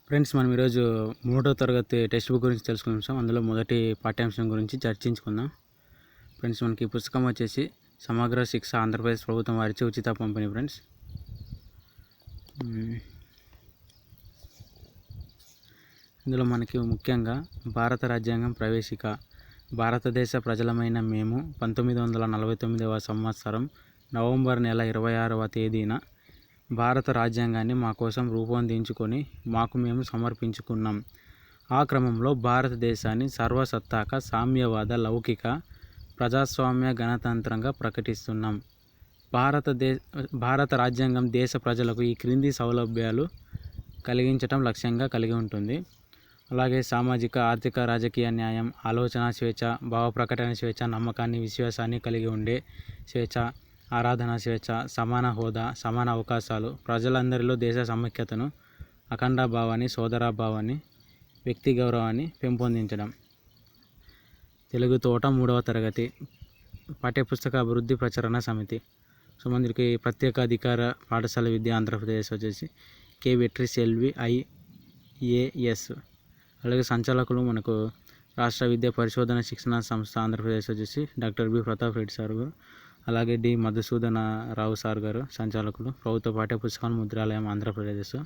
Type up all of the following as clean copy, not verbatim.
Friends, మనం ఈరోజు 3వ తరగతి టెక్స్ట్ బుక్ గురించి తెలుసుకుందాం. అందులో మొదటి పాఠ్యాంశం గురించి చర్చించుకుందాం. ఫ్రెండ్స్, మనకి ఈ పుస్తకం వచ్చేసి సమగ్ర శిక్ష ఆంధ్రప్రదేశ్ ప్రభుత్వం వారిచే ఉచిత పంపిణీ. ఫ్రెండ్స్, ఇందులో మనకి ముఖ్యంగా భారత రాజ్యాంగం ప్రవేశిక. భారతదేశ ప్రజలమైన మేము 1949వ సంవత్సరం నవంబర్ నెల 26వ తేదీన భారత రాజ్యాంగాన్ని మా కోసం రూపొందించుకొని మాకు మేము సమర్పించుకున్నాం. ఆ క్రమంలో భారతదేశాన్ని సర్వసత్తాక సామ్యవాద లౌకిక ప్రజాస్వామ్య గణతంత్రంగా ప్రకటిస్తున్నాం. భారత రాజ్యాంగం దేశ ప్రజలకు ఈ క్రింది సౌలభ్యాలు కలిగించటం లక్ష్యంగా కలిగి ఉంటుంది. అలాగే సామాజిక, ఆర్థిక, రాజకీయ న్యాయం, ఆలోచన స్వేచ్ఛ, భావ ప్రకటన స్వేచ్ఛ, నమ్మకాన్ని, విశ్వాసాన్ని కలిగి ఉండే స్వేచ్ఛ, ఆరాధన స్వేచ్ఛ, సమాన హోదా, సమాన అవకాశాలు, ప్రజలందరిలో దేశ సమైక్యతను, అఖండ భావాన్ని, సోదరభావాన్ని, వ్యక్తి గౌరవాన్ని పెంపొందించడం. తెలుగు తోట 3వ తరగతి పాఠ్యపుస్తక అభివృద్ధి ప్రచురణ సమితి. సో మనకి ప్రత్యేక అధికార పాఠశాల విద్య ఆంధ్రప్రదేశ్ వచ్చేసి కె వెట్రిస్ ఎల్వి ఐఏఎస్. అలాగే సంచాలకులు మనకు రాష్ట్ర విద్యా పరిశోధన శిక్షణ సంస్థ ఆంధ్రప్రదేశ్ వచ్చేసి doctor B Pratap Reddy sir గారు. అలాగే డి మధుసూదన రావు సార్ గారు సంచాలకులు, ప్రభుత్వ పాఠ్యపుస్తకాల ముద్రాలయం ఆంధ్రప్రదేశ్.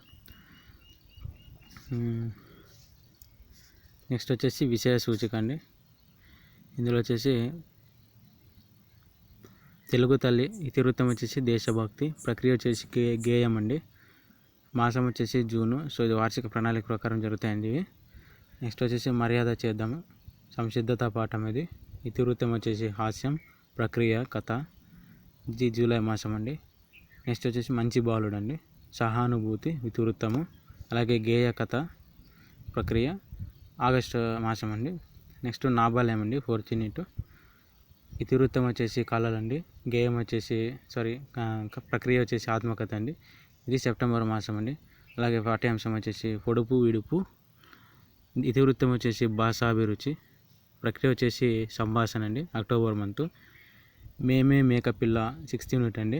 నెక్స్ట్ వచ్చేసి విషయ సూచిక అండి. ఇందులో వచ్చేసి తెలుగు తల్లి, ఇతివృత్తం వచ్చేసి దేశభక్తి, ప్రక్రియ వచ్చేసి గేయం అండి. మాసం వచ్చేసి జూను. సో ఇది వార్షిక ప్రణాళిక ప్రకారం జరుగుతాయండి ఇవి. నెక్స్ట్ వచ్చేసి మర్యాద చేద్దాము, సంసిద్ధత పాఠం ఇది. ఇతివృత్తం వచ్చేసి హాస్యం, ప్రక్రియ కథ, జూలై మాసం అండి. నెక్స్ట్ వచ్చేసి మంచి బాలుడు అండి, సహానుభూతి ఇతివృత్తము. అలాగే గేయ కథ ప్రక్రియ ఆగస్టు మాసం అండి. నెక్స్ట్ నాబాల్యం అండి, 4th యూనిట్. ఇతివృత్తం వచ్చేసి కళలండి, గేయం వచ్చేసి ప్రక్రియ వచ్చేసి ఆత్మకథ అండి. ఇది సెప్టెంబర్ మాసం అండి. అలాగే పాఠ్యాంశం వచ్చేసి పొడుపు విడుపు. ఇతివృత్తం వచ్చేసి భాషాభిరుచి, ప్రక్రియ వచ్చేసి సంభాషణ అండి, అక్టోబర్ మంత్. మేమే మేకపిల్ల 6th యూనిట్ అండి.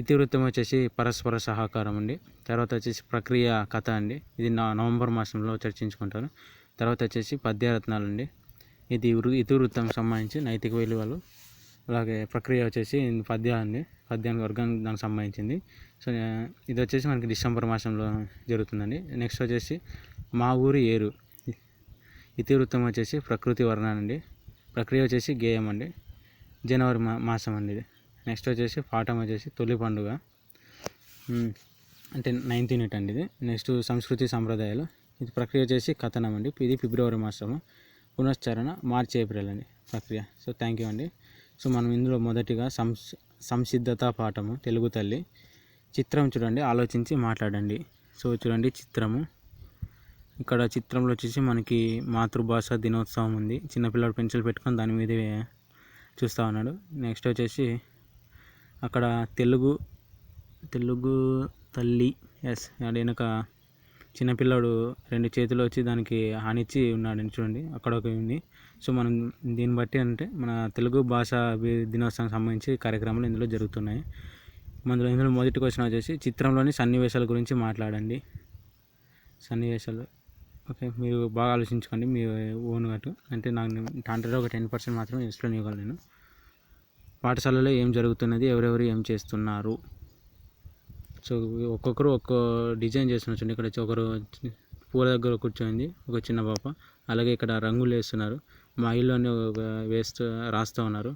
ఇతివృత్తం వచ్చేసి పరస్పర సహకారం అండి. తర్వాత వచ్చేసి ప్రక్రియ కథ అండి, ఇది నవంబర్ మాసంలో చర్చించుకుంటారు. తర్వాత వచ్చేసి పద్యరత్నాలు అండి, ఇది ఇతివృత్తం సంబంధించి నైతిక విలువలు. అలాగే ప్రక్రియ వచ్చేసి పద్యాలు అండి, పద్యానికి వర్గం దానికి సంబంధించింది. సో ఇది వచ్చేసి మనకి డిసెంబర్ మాసంలో జరుగుతుందండి. నెక్స్ట్ వచ్చేసి మా ఊరి ఏరు. ఇతివృత్తం వచ్చేసి ప్రకృతి వర్ణన అండి, ప్రక్రియ వచ్చేసి గేయం అండి, జనవరి మాసం అండి ఇది. నెక్స్ట్ వచ్చేసి పాఠం వచ్చేసి తొలి పండుగ, అంటే 9th యూనిట్ అండి ఇది. నెక్స్ట్ సంస్కృతి సంప్రదాయాలు, ఇది ప్రక్రియ వచ్చేసి కథనం అండి, ఇది ఫిబ్రవరి మాసము. పునశ్చరణ మార్చి ఏప్రిల్ అండి ప్రక్రియ. సో థ్యాంక్ యూ అండి. సో మనం ఇందులో మొదటిగా సంసిద్ధత పాఠము తెలుగు తల్లి. చిత్రం చూడండి, ఆలోచించి మాట్లాడండి. సో చూడండి చిత్రము. ఇక్కడ చిత్రంలో వచ్చేసి మనకి మాతృభాష దినోత్సవం ఉంది. చిన్నపిల్లడు పెన్సిల్ పెట్టుకొని దాని మీదే చూస్తూ ఉన్నాడు. నెక్స్ట్ వచ్చేసి అక్కడ తెలుగు తల్లి అది వెనక చిన్నపిల్లాడు 2 చేతులు వచ్చి దానికి హానిచ్చి ఉన్నాడు చూడండి, అక్కడ ఒక ఉంది. సో మనం దీన్ని బట్టి అంటే మన తెలుగు భాష దినోత్సవం సంబంధించి కార్యక్రమాలు ఇందులో జరుగుతున్నాయి. ఇందులో మొదటి క్వశ్చన్ వచ్చేసి చిత్రంలోని సన్నివేశాల గురించి మాట్లాడండి. సన్నివేశాలు ఓకే, మీరు బాగా ఆలోచించుకోండి మీ ఓన్ అటు. అంటే నాకు దాంట్లో ఒక 10% మాత్రమే ఎక్స్ప్లెయిన్ ఇవ్వగలను నేను. పాఠశాలలో ఏం జరుగుతున్నది, ఎవరెవరు ఏం చేస్తున్నారు. సో ఒక్కొక్కరు ఒక్కో డిజైన్ చేస్తున్నారు చూడండి. ఇక్కడ వచ్చి ఒకరు పూల దగ్గర కూర్చోంది ఒక చిన్న పాప. అలాగే ఇక్కడ రంగులు వేస్తున్నారు, మా ఇల్లుని రాస్తూ ఉన్నారు.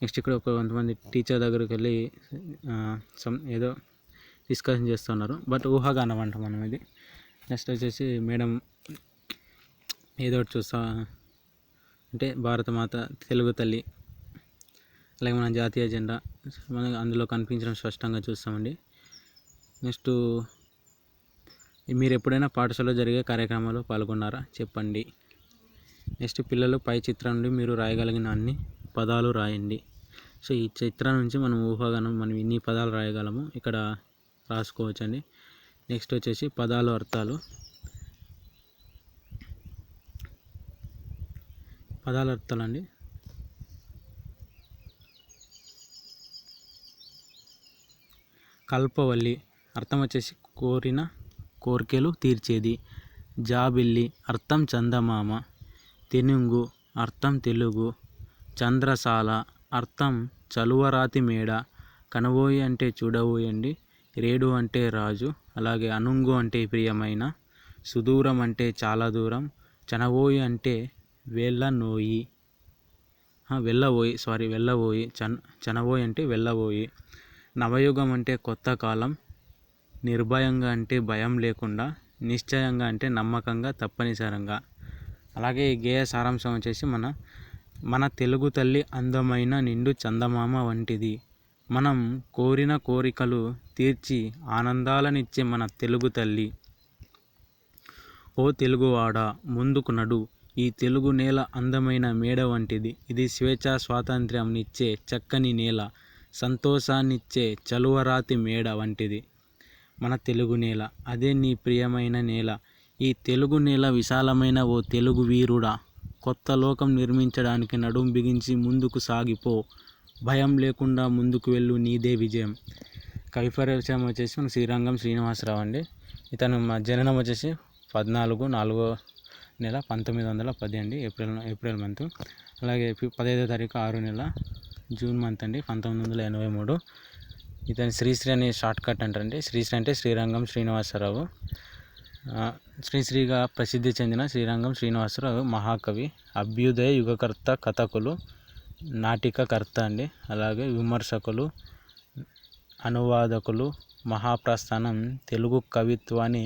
నెక్స్ట్ ఇక్కడ కొంతమంది టీచర్ దగ్గరికి వెళ్ళి ఏదో డిస్కషన్ చేస్తున్నారు, బట్ ఊహాగానం అంట మనం ఇది. నెక్స్ట్ వచ్చేసి మేడం ఏదో ఒకటి చూస్తా అంటే భారతమాత, తెలుగు తల్లి, అలాగే మన జాతీయ జెండా మనకు అందులో కనిపించడం స్పష్టంగా చూస్తామండి. నెక్స్ట్ మీరు ఎప్పుడైనా పాఠశాలలో జరిగే కార్యక్రమాల్లో పాల్గొన్నారా చెప్పండి. నెక్స్ట్ పిల్లలు పై చిత్రం నుండి మీరు రాయగలిగిన అన్ని పదాలు రాయండి. సో ఈ చిత్రం నుంచి మనం ఊహాగానం మనం ఇన్ని పదాలు రాయగలము ఇక్కడ రాసుకోవచ్చండి. నెక్స్ట్ వచ్చేసి పదాలు అర్థాలు. అండి, కల్పవల్లి అర్థం వచ్చేసి కోరిన కోర్కెలు తీర్చేది. జాబిల్లి అర్థం చందమామ. తెనుగు అర్థం తెలుగు. చంద్రసాల అర్థం చలువరాతి మేడ. కనబోయి అంటే చూడబోయండి. రేడు అంటే రాజు. అలాగే అనుంగు అంటే ప్రియమైన. సుదూరం అంటే చాలా దూరం. చనబోయి అంటే వెళ్ళబోయి. చనబోయి అంటే వెళ్ళబోయి. నవయుగం అంటే కొత్త కాలం. నిర్భయంగా అంటే భయం లేకుండా. నిశ్చయంగా అంటే నమ్మకంగా, తప్పనిసరిగా. అలాగే ఈ గేయ సారాంశం వచ్చేసి మన తెలుగు తల్లి అందమైన నిండు చందమామ వంటిది. మనం కోరిన కోరికలు తీర్చి ఆనందాలనిచ్చే మన తెలుగు తల్లి. ఓ తెలుగువాడా ముందుకు నడు. ఈ తెలుగు నేల అందమైన మేడ వంటిది. ఇది స్వేచ్ఛా స్వాతంత్ర్యం నిచ్చే చక్కని నేల. సంతోషాన్నిచ్చే చలువరాతి మేడ వంటిది మన తెలుగు నేల. అదే నీ ప్రియమైన నేల. ఈ తెలుగు నేల విశాలమైన ఓ తెలుగు వీరుడా, కొత్త లోకం నిర్మించడానికి నడుం బిగించి ముందుకు సాగిపో. భయం లేకుండా ముందుకు వెళ్ళు, నీదే విజయం. కవి పరిచయం వచ్చేసి మన శ్రీరంగం శ్రీనివాసరావు అండి. ఇతను జననం వచ్చేసి 14/4/1910 అండి. April month. అలాగే 15వ తారీఖు 6 నెల జూన్ మంత్ అండి 1983. ఇతని శ్రీశ్రీ అనే షార్ట్ కట్ అంటారండి. శ్రీశ్రీ అంటే శ్రీరంగం శ్రీనివాసరావు. శ్రీశ్రీగా ప్రసిద్ధి చెందిన శ్రీరంగం శ్రీనివాసరావు మహాకవి, అభ్యుదయ యుగకర్త, కథకులు, నాటికకర్త అండి. అలాగే విమర్శకులు, అనువాదకులు. మహాప్రస్థానం తెలుగు కవిత్వాన్ని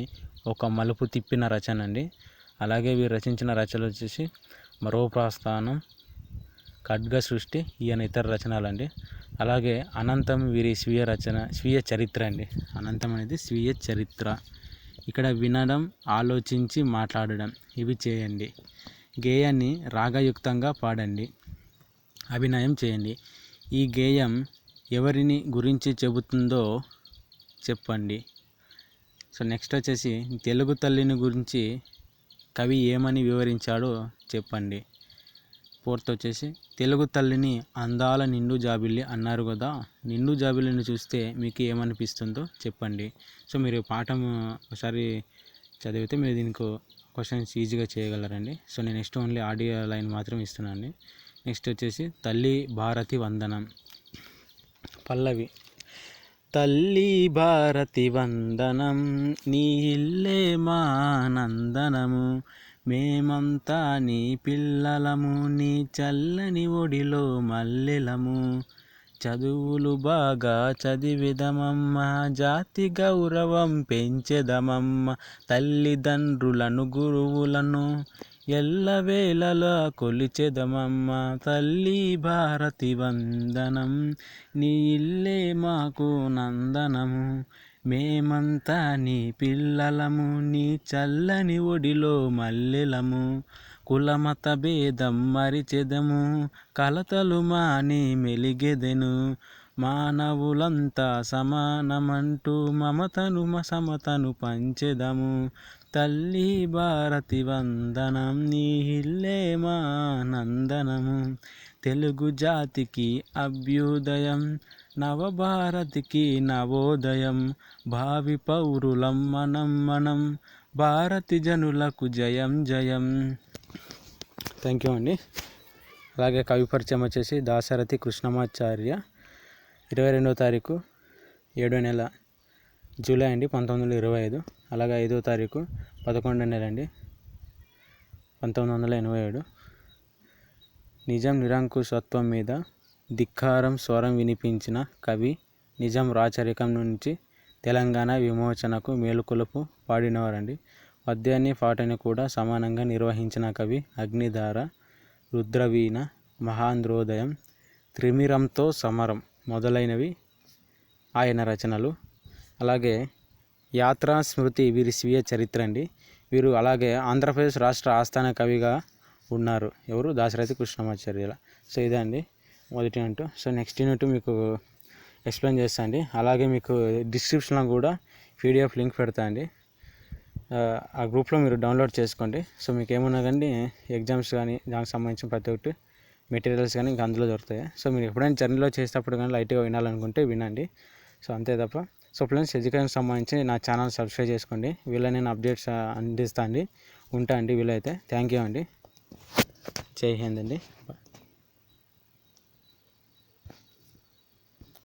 ఒక మలుపు తిప్పిన రచన అండి. అలాగే వీరు రచించిన రచనలు వచ్చేసి మరో ప్రస్థానం, ఖడ్గ సృష్టి, ఈయన ఇతర రచనలండి. అలాగే అనంతం వీరి స్వీయ చరిత్ర అండి. అనంతం అనేది స్వీయ చరిత్ర. ఇక్కడ వినడం, ఆలోచించి మాట్లాడడం ఇవి చేయండి. గేయాన్ని రాగయుక్తంగా పాడండి, అభినయం చేయండి. ఈ గేయం ఎవరిని గురించి చెబుతుందో చెప్పండి. సో నెక్స్ట్ వచ్చేసి తెలుగు తల్లిని గురించి కవి ఏమని వివరించాడో చెప్పండి. ఫోర్త్ వచ్చేసి తెలుగు తల్లిని అందాల నిండు జాబిల్లి అన్నారు కదా, నిండు జాబిల్లిని చూస్తే మీకు ఏమనిపిస్తుందో చెప్పండి. సో మీరు పాఠం ఒకసారి చదివితే మీరు దీనికి క్వశ్చన్స్ ఈజీగా చేయగలరండి. సో నేను నెక్స్ట్ ఓన్లీ ఆడియో లైన్ మాత్రం ఇస్తున్నాను. నెక్స్ట్ వచ్చేసి తల్లి భారతి వందనం. పల్లవి. తల్లి భారతి వందనం, నీ ఇల్లే మా నందనము. మేమంతా నీ పిల్లలము, నీ చల్లని ఒడిలో మల్లెలము. చదువులు బాగా చదివెదమమ్మ, జాతి గౌరవం పెంచెదమమ్మ. తల్లిదండ్రులను గురువులను ఎల్లవేళలా కొలిచెదమమ్మ. తల్లి భారతి వందనం, నీ ఇల్లే మాకు నందనము. మేమంతా నీ పిల్లలము, నీ చల్లని ఒడిలో మల్లెలము. కులమత భేదం మరిచెదము, కలతలు మాని మెలిగెదెను. మానవులంతా సమానమంటూ మమతను సమతను పంచెదము. తల్లి భారతి వందనం, నీ ఇల్లే మా నందనము. తెలుగు జాతికి అభ్యుదయం, నవభారతికి నవోదయం. భావి పౌరులం మనం భారతి జనులకు జయం జయం. థ్యాంక్ యూ అండి. అలాగే కవి పరిచయం వచ్చేసి దాశరథి కృష్ణమాచార్య. 22వ తారీఖు 7వ నెల జూలై అండి 1925. అలాగే 5వ తారీఖు 11వ నెల అండి 1987. నిజం నిరంకుశత్వం మీద ధిక్కారం స్వరం వినిపించిన కవి. నిజం రాచరికం నుంచి తెలంగాణ విమోచనకు మేలుకొలుపు పాడినవారండి. పద్యాన్ని పాటని కూడా సమానంగా నిర్వహించిన కవి. అగ్నిధార, రుద్రవీణ, మహాంధ్రోదయం, త్రిమిరంతో సమరం మొదలైనవి ఆయన రచనలు. అలాగే యాత్రా స్మృతి వీరి స్వీయ చరిత్ర అండి. వీరు అలాగే ఆంధ్రప్రదేశ్ రాష్ట్ర ఆస్థాన కవిగా ఉన్నారు. ఎవరు? దాశరథి కృష్ణమాచార్యుల. సో ఇదే అండి మొదటి యూనిట్. సో నెక్స్ట్ యూనిట్ మీకు ఎక్స్ప్లెయిన్ చేస్తా అండి. అలాగే మీకు డిస్క్రిప్షన్లో కూడా PDF లింక్ పెడతా అండి. ఆ గ్రూప్లో మీరు డౌన్లోడ్ చేసుకోండి. సో మీకు ఏమన్నా కానీ ఎగ్జామ్స్ కానీ దానికి సంబంధించిన ప్రతి ఒక్కటి మెటీరియల్స్ కానీ ఇంకా అందులో దొరుకుతాయి. సో మీరు ఎప్పుడైనా జర్నీలో చేసేటప్పుడు కానీ లైట్గా వినాలనుకుంటే వినండి. సో అంతే తప్ప సో ఫ్రెండ్స్, ఎడ్యుకేషన్ సంబంధించి నా ఛానల్ సబ్స్క్రైబ్ చేసుకోండి. వీళ్ళ నేను అప్డేట్స్ అందిస్తా అండి. ఉంటా అండి వీలైతే. థ్యాంక్ యూ అండి. జై హింద్ అండి.